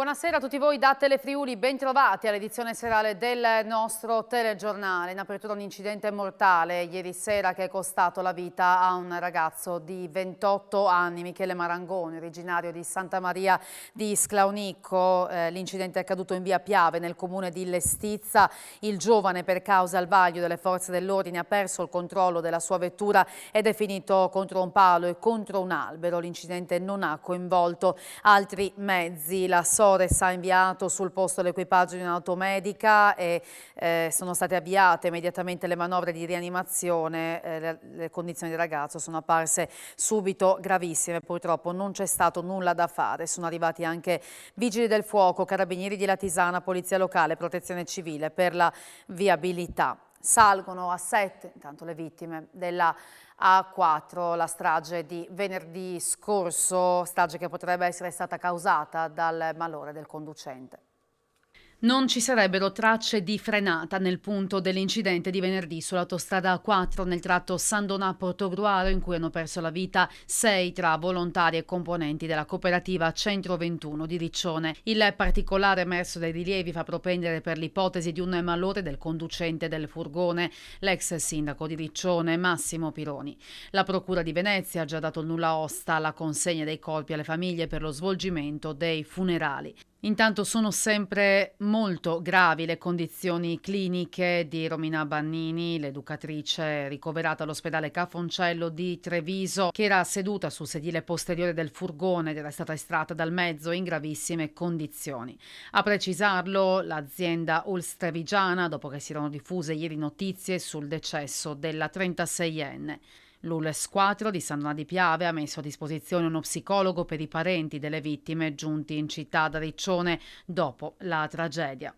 Buonasera a tutti voi da Telefriuli, bentrovati all'edizione serale del nostro telegiornale. In apertura un incidente mortale ieri sera che è costato la vita a un ragazzo di 28 anni, Michele Marangoni, originario di Santa Maria di Sclaunicco. L'incidente è accaduto in via Piave nel comune di Lestizza. Il giovane, per causa al vaglio delle forze dell'ordine, ha perso il controllo della sua vettura ed è finito contro un palo e contro un albero. L'incidente non ha coinvolto altri mezzi. La Sores ha inviato sul posto l'equipaggio di un'auto medica e sono state avviate immediatamente le manovre di rianimazione. Le condizioni del ragazzo sono apparse subito gravissime, purtroppo non c'è stato nulla da fare. Sono arrivati anche vigili del fuoco, carabinieri di Latisana, polizia locale, protezione civile per la viabilità. Salgono a 7 intanto le vittime della A4, la strage di venerdì scorso, strage che potrebbe essere stata causata dal malore del conducente. Non ci sarebbero tracce di frenata nel punto dell'incidente di venerdì sull'autostrada A4 nel tratto San Donà-Portogruaro, in cui hanno perso la vita 6 tra volontari e componenti della cooperativa Centro 21 di Riccione. Il particolare emerso dai rilievi fa propendere per l'ipotesi di un malore del conducente del furgone, l'ex sindaco di Riccione Massimo Pironi. La Procura di Venezia ha già dato il nulla osta alla consegna dei corpi alle famiglie per lo svolgimento dei funerali. Intanto sono sempre molto gravi le condizioni cliniche di Romina Bannini, l'educatrice ricoverata all'ospedale Cafoncello di Treviso, che era seduta sul sedile posteriore del furgone ed era stata estratta dal mezzo in gravissime condizioni. A precisarlo, l'azienda ULSS trevigiana, dopo che si erano diffuse ieri notizie sul decesso della 36enne. L'ULSS 4 di San Donà di Piave ha messo a disposizione uno psicologo per i parenti delle vittime giunti in città da Riccione dopo la tragedia.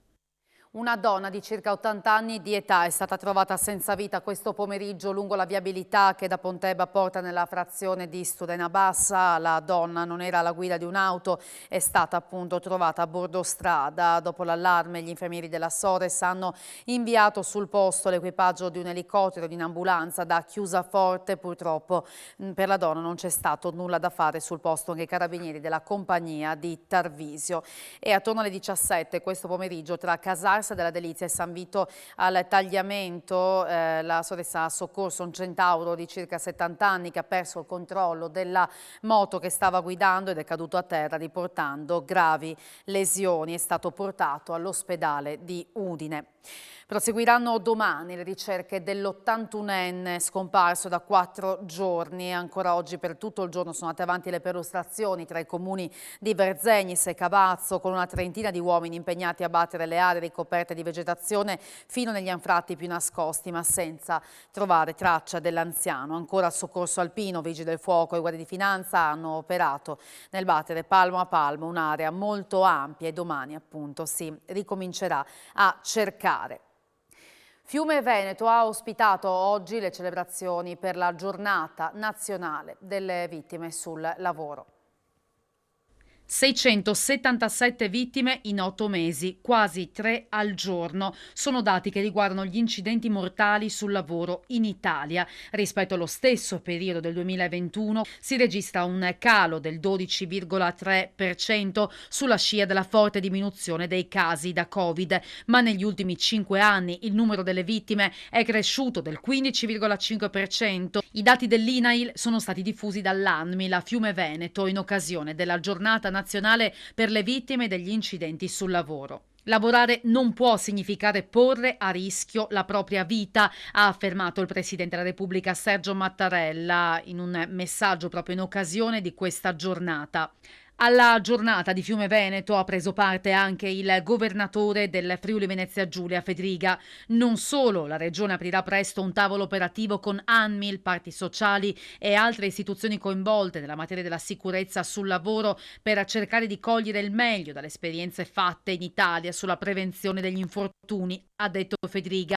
Una donna di circa 80 anni di età è stata trovata senza vita questo pomeriggio lungo la viabilità che da Pontebba porta nella frazione di Studena Bassa. La donna non era alla guida di un'auto, è stata appunto trovata a bordo strada. Dopo l'allarme gli infermieri della Sores hanno inviato sul posto l'equipaggio di un elicottero di un'ambulanza da Chiusaforte. Purtroppo per la donna non c'è stato nulla da fare sul posto anche i carabinieri della compagnia di Tarvisio. E attorno alle 17 questo pomeriggio tra Casarsa della Delizia e San Vito al Tagliamento la Sores ha soccorso un centauro di circa 70 anni che ha perso il controllo della moto che stava guidando ed è caduto a terra riportando gravi lesioni. È stato portato all'ospedale di Udine. Proseguiranno domani le ricerche dell'81enne scomparso da 4 giorni. Ancora oggi per tutto il giorno sono andate avanti le perlustrazioni tra i comuni di Verzegnis e Cavazzo, con una trentina di uomini impegnati a battere le aree ricoperte di vegetazione fino negli anfratti più nascosti, ma senza trovare traccia dell'anziano. Ancora soccorso alpino, vigili del fuoco e guardie di finanza hanno operato nel battere palmo a palmo un'area molto ampia e domani appunto si ricomincerà a cercare. Fiume Veneto ha ospitato oggi le celebrazioni per la giornata nazionale delle vittime sul lavoro. 677 vittime in 8 mesi, quasi 3 al giorno. Sono dati che riguardano gli incidenti mortali sul lavoro in Italia. Rispetto allo stesso periodo del 2021 si registra un calo del 12,3% sulla scia della forte diminuzione dei casi da Covid, ma negli ultimi 5 anni il numero delle vittime è cresciuto del 15,5%. I dati dell'INAIL sono stati diffusi dall'ANMIL a Fiume Veneto in occasione della giornata nazionale per le vittime degli incidenti sul lavoro. Lavorare non può significare porre a rischio la propria vita, ha affermato il Presidente della Repubblica Sergio Mattarella in un messaggio proprio in occasione di questa giornata. Alla giornata di Fiume Veneto ha preso parte anche il governatore del Friuli Venezia Giulia, Fedriga. Non solo, la Regione aprirà presto un tavolo operativo con ANMIL, parti sociali e altre istituzioni coinvolte nella materia della sicurezza sul lavoro per cercare di cogliere il meglio dalle esperienze fatte in Italia sulla prevenzione degli infortuni, ha detto Fedriga,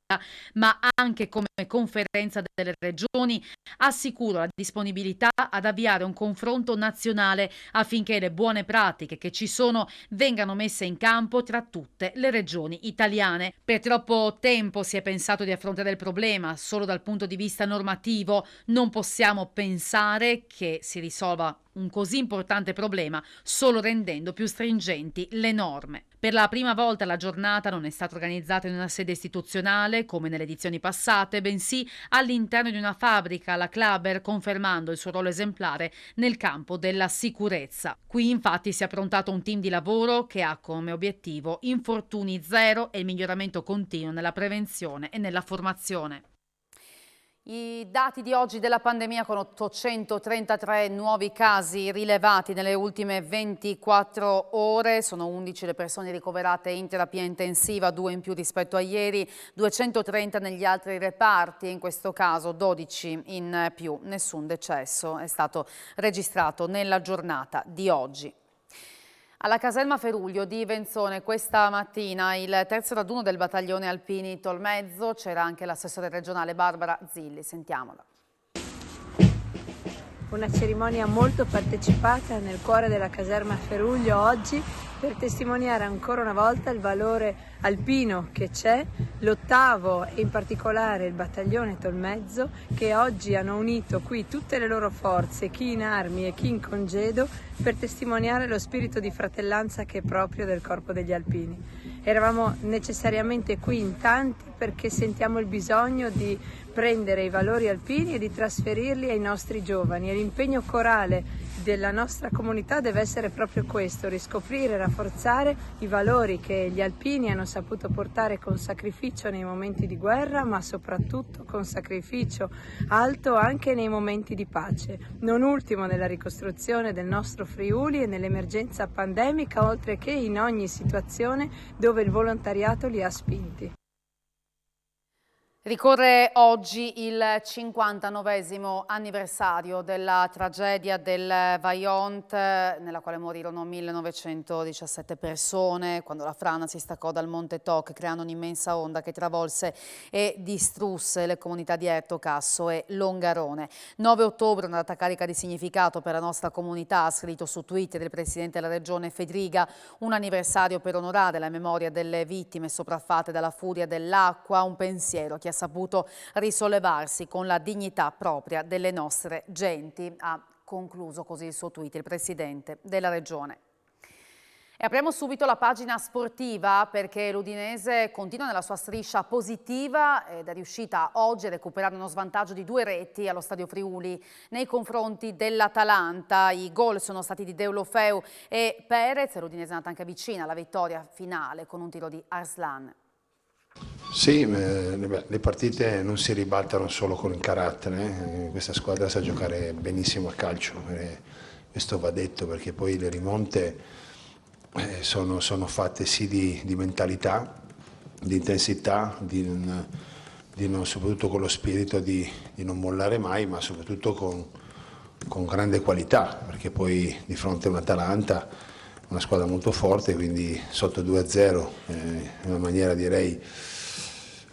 ma anche come conferenza delle regioni assicuro la disponibilità ad avviare un confronto nazionale affinché le buone pratiche che ci sono vengano messe in campo tra tutte le regioni italiane. Per troppo tempo si è pensato di affrontare il problema solo dal punto di vista normativo. Non possiamo pensare che si risolva un così importante problema solo rendendo più stringenti le norme. Per la prima volta la giornata non è stata organizzata in una sede istituzionale come nelle edizioni passate, bensì all'interno di una fabbrica, la Klaber, confermando il suo ruolo esemplare nel campo della sicurezza. Qui infatti si è approntato un team di lavoro che ha come obiettivo infortuni zero e il miglioramento continuo nella prevenzione e nella formazione. I dati di oggi della pandemia con 833 nuovi casi rilevati nelle ultime 24 ore, sono 11 le persone ricoverate in terapia intensiva, 2 in più rispetto a ieri, 230 negli altri reparti, in questo caso 12 in più, nessun decesso è stato registrato nella giornata di oggi. Alla caserma Feruglio di Venzone questa mattina il terzo raduno del battaglione Alpini Tolmezzo, c'era anche l'assessore regionale Barbara Zilli, sentiamola. Una cerimonia molto partecipata nel cuore della caserma Feruglio oggi per testimoniare ancora una volta il valore alpino che c'è, l'8° e in particolare il battaglione Tolmezzo che oggi hanno unito qui tutte le loro forze, chi in armi e chi in congedo, per testimoniare lo spirito di fratellanza che è proprio del Corpo degli Alpini. Eravamo necessariamente qui in tanti perché sentiamo il bisogno di prendere i valori alpini e di trasferirli ai nostri giovani, e l'impegno corale della nostra comunità deve essere proprio questo: riscoprire e rafforzare i valori che gli alpini hanno saputo portare con sacrificio nei momenti di guerra, ma soprattutto con sacrificio alto anche nei momenti di pace, non ultimo nella ricostruzione del nostro Friuli e nell'emergenza pandemica, oltre che in ogni situazione dove il volontariato li ha spinti. Ricorre oggi il 59° anniversario della tragedia del Vajont, nella quale morirono 1917 persone quando la frana si staccò dal Monte Toc, creando un'immensa onda che travolse e distrusse le comunità di Erto, Casso e Longarone. 9 ottobre, una data carica di significato per la nostra comunità, ha scritto su Twitter il presidente della regione Fedriga, un anniversario per onorare la memoria delle vittime sopraffatte dalla furia dell'acqua, un pensiero che ha saputo risollevarsi con la dignità propria delle nostre genti, ha concluso così il suo tweet il presidente della regione. E apriamo subito la pagina sportiva perché l'Udinese continua nella sua striscia positiva ed è riuscita oggi a recuperare uno svantaggio di 2 reti allo Stadio Friuli nei confronti dell'Atalanta. I gol sono stati di Deulofeu e Perez, e l'Udinese è andata anche vicina alla vittoria finale con un tiro di Arslan. Sì, le partite non si ribaltano solo con il carattere, questa squadra sa giocare benissimo a calcio, questo va detto, perché poi le rimonte sono fatte sì di mentalità, di intensità, soprattutto con lo spirito di non mollare mai, ma soprattutto con grande qualità, perché poi di fronte a un'Atalanta, una squadra molto forte, quindi sotto 2-0, in una maniera direi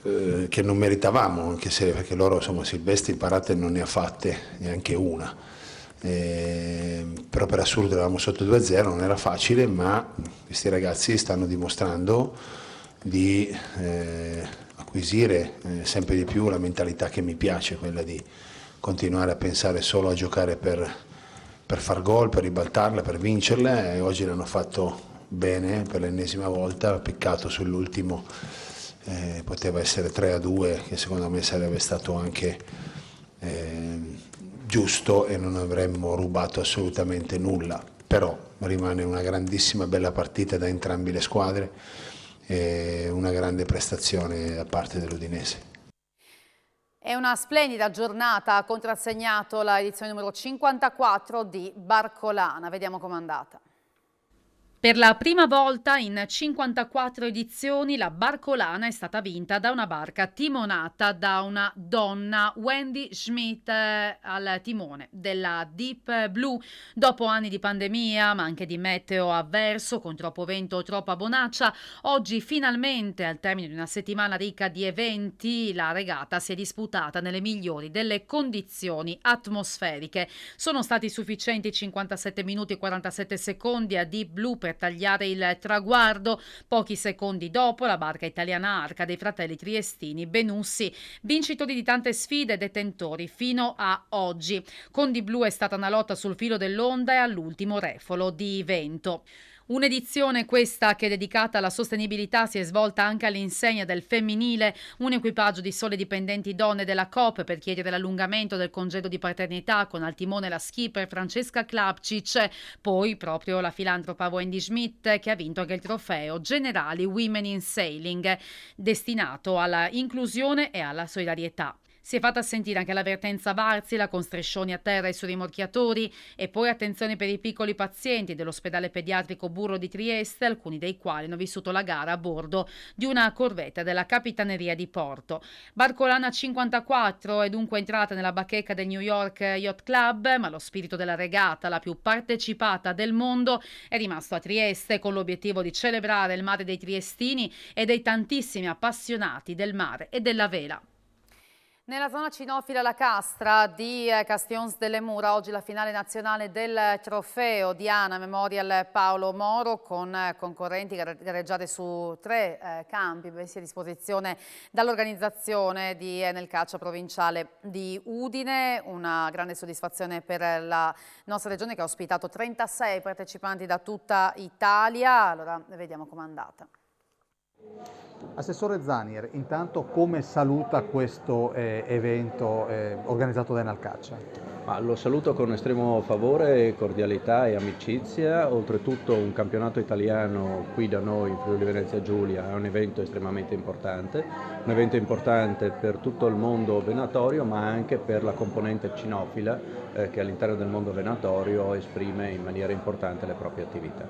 che non meritavamo, anche se perché loro, insomma, Silvestri parate non ne ha fatte neanche una, però per assurdo eravamo sotto 2-0, non era facile, ma questi ragazzi stanno dimostrando di acquisire sempre di più la mentalità che mi piace, quella di continuare a pensare solo a giocare per far gol, per ribaltarla, per vincerle, e oggi l'hanno fatto bene per l'ennesima volta, peccato sull'ultimo, poteva essere 3-2, che secondo me sarebbe stato anche giusto e non avremmo rubato assolutamente nulla, però rimane una grandissima bella partita da entrambe le squadre e una grande prestazione da parte dell'Udinese. È una splendida giornata, ha contrassegnato la edizione numero 54 di Barcolana. Vediamo com'è andata. Per la prima volta in 54 edizioni la Barcolana è stata vinta da una barca timonata da una donna, Wendy Schmidt, al timone della Deep Blue. Dopo anni di pandemia, ma anche di meteo avverso, con troppo vento o troppa bonaccia, oggi finalmente, al termine di una settimana ricca di eventi, la regata si è disputata nelle migliori delle condizioni atmosferiche. Sono stati sufficienti 57 minuti e 47 secondi a Deep Blue per per tagliare il traguardo. Pochi secondi dopo la barca italiana Arca dei fratelli triestini Benussi, vincitori di tante sfide e detentori fino a oggi. Con Di Blu è stata una lotta sul filo dell'onda e all'ultimo refolo di vento. Un'edizione questa che, dedicata alla sostenibilità, si è svolta anche all'insegna del femminile, un equipaggio di sole dipendenti donne della Coop per chiedere l'allungamento del congedo di paternità, con al timone la skipper Francesca Klapčić, poi proprio la filantropa Wendy Schmidt, che ha vinto anche il trofeo Generali Women in Sailing, destinato alla inclusione e alla solidarietà. Si è fatta sentire anche l'avvertenza Wärtsilä con striscioni a terra e sui rimorchiatori, e poi attenzione per i piccoli pazienti dell'ospedale pediatrico Burro di Trieste, alcuni dei quali hanno vissuto la gara a bordo di una corvetta della Capitaneria di Porto. Barcolana 54 è dunque entrata nella bacheca del New York Yacht Club, ma lo spirito della regata, la più partecipata del mondo, è rimasto a Trieste, con l'obiettivo di celebrare il mare dei triestini e dei tantissimi appassionati del mare e della vela. Nella zona cinofila La Castra di Castions delle Mura, oggi la finale nazionale del trofeo Diana Memorial Paolo Moro, con concorrenti gareggiate su 3 campi messi a disposizione dall'organizzazione di Enel Calcio Provinciale di Udine. Una grande soddisfazione per la nostra regione, che ha ospitato 36 partecipanti da tutta Italia. Allora vediamo com'è andata. Assessore Zanier, intanto come saluta questo evento organizzato da Enalcaccia? Lo saluto con estremo favore, cordialità e amicizia. Oltretutto un campionato italiano qui da noi in Friuli Venezia Giulia è un evento estremamente importante, un evento importante per tutto il mondo venatorio, ma anche per la componente cinofila che all'interno del mondo venatorio esprime in maniera importante le proprie attività.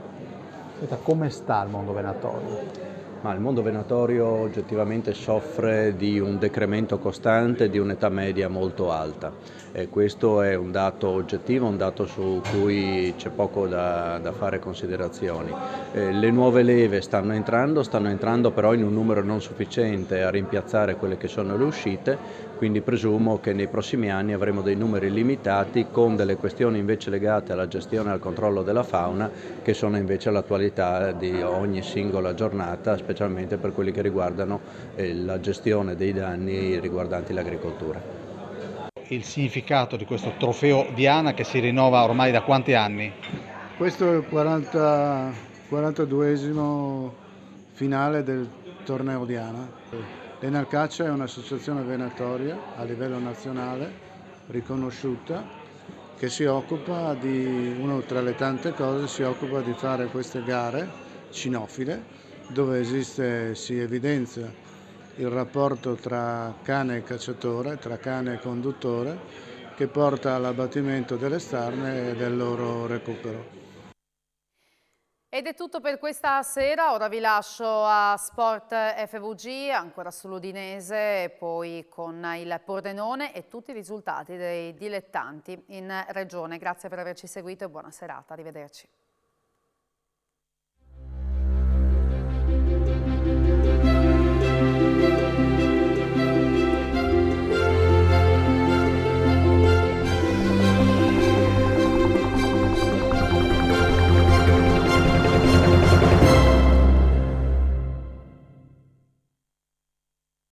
Senta, come sta il mondo venatorio? Il mondo venatorio oggettivamente soffre di un decremento costante, di un'età media molto alta. Questo è un dato oggettivo, un dato su cui c'è poco da fare considerazioni. Le nuove leve stanno entrando però in un numero non sufficiente a rimpiazzare quelle che sono le uscite, quindi presumo che nei prossimi anni avremo dei numeri limitati, con delle questioni invece legate alla gestione e al controllo della fauna, che sono invece all'attualità di ogni singola giornata, specialmente per quelli che riguardano la gestione dei danni riguardanti l'agricoltura. Il significato di questo trofeo Diana, che si rinnova ormai da quanti anni? Questo è il 42esimo finale del torneo Diana. L'Enalcaccia è un'associazione venatoria a livello nazionale riconosciuta, che si occupa di, tra le tante cose, si occupa di fare queste gare cinofile, dove si evidenzia il rapporto tra cane e cacciatore, tra cane e conduttore, che porta all'abbattimento delle starne e del loro recupero. Ed è tutto per questa sera, ora vi lascio a Sport FVG, ancora sull'Udinese, e poi con il Pordenone e tutti i risultati dei dilettanti in regione. Grazie per averci seguito e buona serata, arrivederci.